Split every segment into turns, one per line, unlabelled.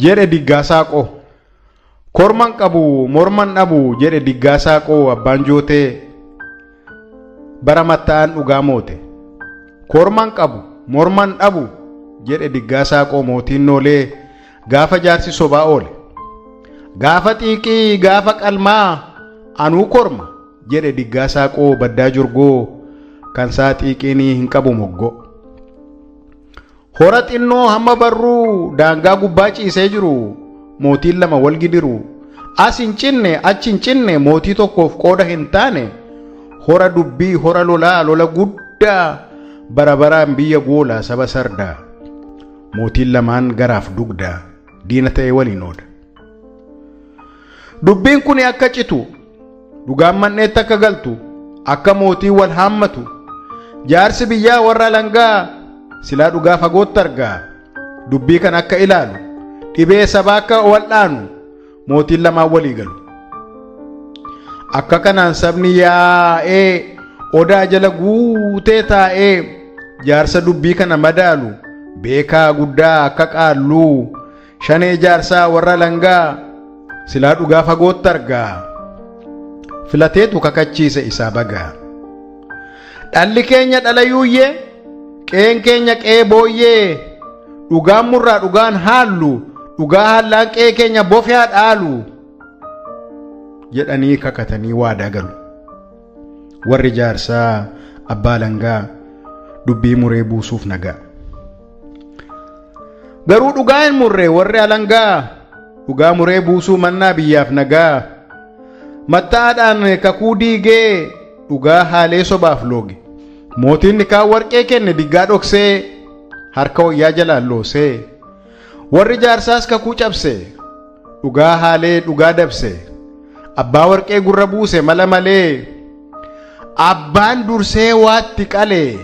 jedhe Diggaasaaqoo. Korman qabu morman dhabu jedhe Diggaasaaqoo abbaan jootee bara matta'an dhugaa moote. Korman qabu morman dhabu jedhe Diggaasaaqoo mootiin noolee gaafa jaarsi sobaa oole. Gaafa xiiqii gaafa qalmaa anuu korma jedhe Diggaasaaqoo baddaa jorgoo kan saa xiiqiinii hin qabu moggoo. Hora xinnoo hamma barruu daangaa gubbaa ciisee jiru mootiin lama wal gidiru. As hin cinne achi hin cinne mootii tokkoof qooda hin taane hora dubbii hora lolaa lola guddaa bara baraan biyya goolaa saba sardaa. Mootiin lamaan garaaf dugdaa diina ta'e waliin ooda. Dubbiin kun akka citu dhugaan manneetti akka galtu akka mootii wal haammatu jaarsi biyyaa warra langaa silaa dhugaa fagootti argaa. Dubbii kan akka ilaalu dhibee sabaa akka wal'aanu mootiin lamaan walii galu. Akka kanaan sabni yaa'ee odaa jala guutee taa'ee jaarsa dubbii kana madaalu beekaa guddaa akka qaalluu shanee jaarsaa warra langaa silaa dhugaa fagootti argaa. Filateetu kakachiise isaa bagaa. Dhalli keenya dhala yuuyyee qeen keenya qee booyyee dhugaan murraa dhugaan haallu dhugaa haallaan qee keenya bofyaa dhaalu jedhanii kakatanii waadaa galu. Warri jaarsaa abbaa langaa dubbii muree buusuuf nagaa. Garuu dhugaa hin murree warri alangaa dhugaa muree buusuu mannaa biyyaaf nagaa. Mattaadhaan kakuu diigee dhugaa haalee sobaaf looge. Mootiin kaan warqee kenne diggaa dhoksee harka wayyaa jalaan loosee. Warri jaarsaas kakuu cabse dhugaa haalee dhugaa dabse. Abbaa warqee gurra buuse mala malee. Abbaan dursee waatti qalee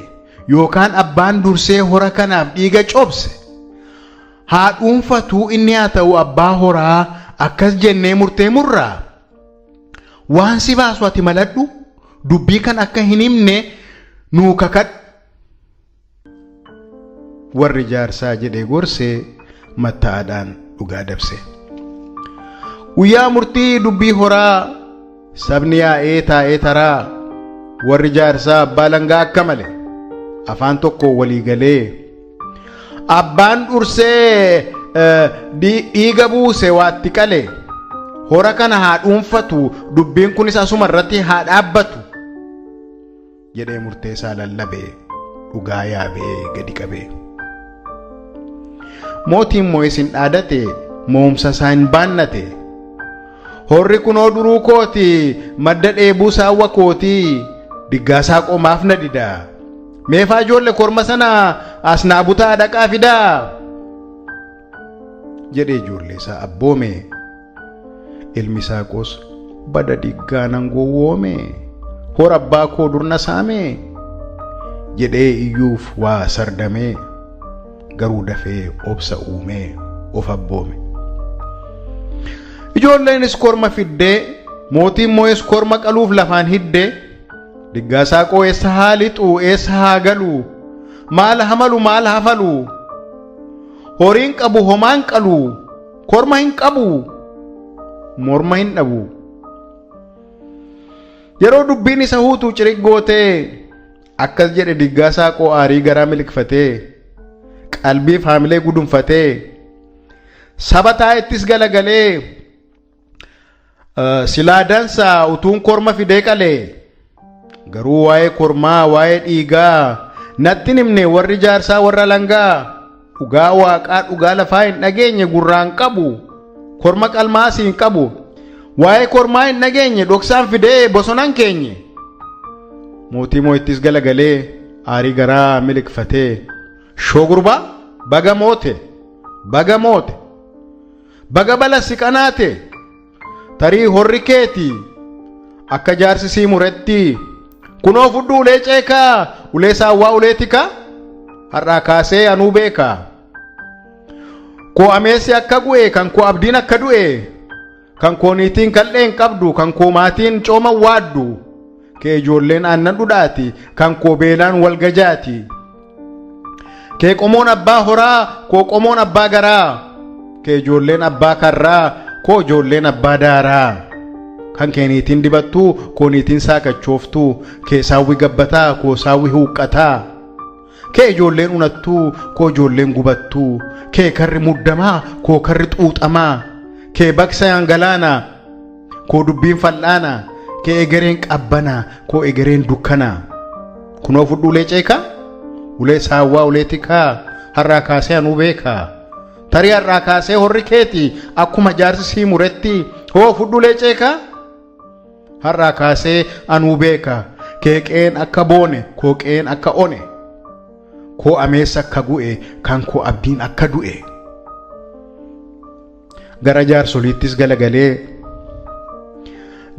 yookaan abbaan dursee hora kanaaf dhiiga cobse. Haa dhuunfatuu inni haa ta'u abbaa horaa akkas jennee murtee murraa. Waan si baasu ati maladhu dubbii kan akka hin himne nuu kakadhu. Warri jaarsaa jedhee gorsee mattaadhaan dhugaa dabse. Guyyaa murtii dubbii horaa sabni yaa'ee taa'ee taraa. Warri jaarsaa abbaa langaa akka malee afaan tokko walii galee. Abbaan dursee dhiiga buuse waatti qalee. Hora kana haa dhuunfatu dubbiin kunis asuma irratti haa dhaabbatu jedhee murteessaa lallabee dhugaa yaabee gadi qabee. Mootiin moo'is hin dhaadate mo'umsa isaa hin baannate. Horri kunoo duruu kooti madda dheebuu saawwa kooti Diggaasaaqoo maaf na didaa. Meefaa ijoollee korma sana as naa butaa dhaqaa fidaa jedhee ijoollee isaa abboome. Ilmi Saaqoos bada diggaanan gowwoome hora abbaa koo durna saame jedhee iyyuuf waa sardamee garuu dafee obsa uumee of abboome. Ijoolleenis korma fiddee mootiin moo'es korma qaluuf lafaan hiddee. Diggaasaaqoo eessa haa lixu eessa haa galu maal hamalu maal hafalu. Horiin qabu homaan qalu korma hin qabu morma hin dhabu. Yeroo dubbiin isa huutuu ciriggootee akkas jedhe Diggaasaaqoo aarii garaa milikfatee qalbii haamilee gudunfatee saba taa'ettis galagalee. Silaa dansaa utuun korma fidee qalee. Garuu waa'ee kormaa waa'ee dhiigaa natti himne warri jaarsaa warra langaa. Dhugaa waaqaa dhugaa lafaa hin dhageenye gurraan qabu korma qalmaas hin qabu. Waa'ee kormaa hin dhageenye dhoksaan fidee bosonaan keenye. Mootii moo'ittis galagalee aarii garaa milikfatee shogurbaa baga moote baga moote baga balasi qanaate tarii horri keeti akka jaarsi sii muretti. Kunoo fudhu ulee ceekaa ulee saawwaa ulee tikaa har'aa kaasee anuu beekaa. Koo ameessi akka gu'e kan koo abdiin akka du'e kan koo niitiin kal'een qabdu kan koo maatiin cooma waaddu kee ijoolleen aannan dhudhaati kan koo beelaan wal gajaati. Kee qomoon abbaa horaa koo qomoon abbaa garaa kee ijoolleen abbaa karraa koo ijoolleen abbaa daaraa kan keeniitiin dibattuu koo niitiin saaqachooftuu kee saawwi gabbataa koo saawwi huuqqataa kee ijoolleen unattuu koo ijoolleen gubattuu kee karri muddamaa koo karri xuuxamaa kee baksa yangalaanaa koo dubbiin fal'aanaa kee egereen qabbanaa koo egereen dukkanaa kunoo fudhu ulee ceekaa ulee saawwaa ulee tikaa har'aa kaasee anuu beekaa tarii har'aa kaasee horri keeti akkuma jaarsi sii muretti hoo fudhu ulee ceekaa har'aa kaasee anuu beekaa kee qeen akka boone koo qeen akka one koo ameessa akka gu'e kan koo abdiin akka du'e gara jaarsoliittis galagalee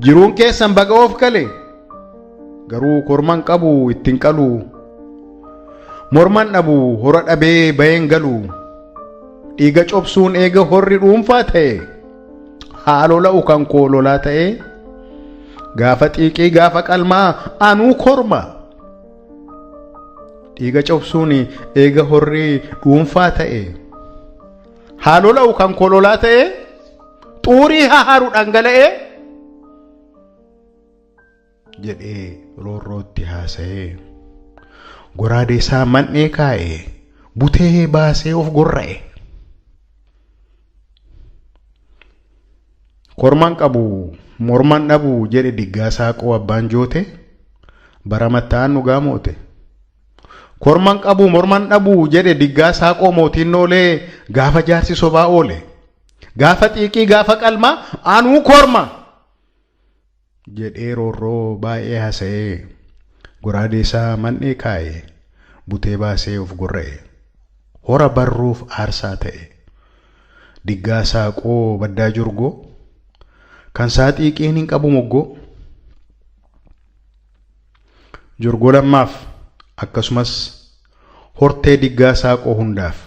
jiruun keessan baga of gale garuu korman qabu ittiin qalu morman dhabu hora dhabee bayeen galu dhiiga cobsuun eega horri dhuunfaa ta'e haaloo la'u kan koo lolaa ta'e gaafa xiiqii gaafa qalmaa anuu korma dhiiga cobsuun eega horri dhuunfaa ta'e haaloo la'u kan koo lolaa ta'e xuurii haharu dhangala'e jedhee roorrootti haasa'ee goraadee isaa man'ee kaa'ee butee baasee of gorra'e korman qabu morman dhabu jedhe diggaa saaqoo abbaan joote bara matta'an dhugaa moote korman qabu morman dhabu jedhe diggaa saaqoo mootiin noolee gaafa jaarsi sobaa oole gaafa xiiqii gaafa qalmaa anuu korma jedhee roorroo baay'ee haasa'ee goraadee isaa man'ee kaa'ee butee baasee of gorra'e hora barruuf aarsaa ta'e diggaa saaqoo baddaa jurgoo kan saa xiiqiin hin qabu moggoo jurgoo lammaaf akkasumas hortee diggaa saaqoo hundaaf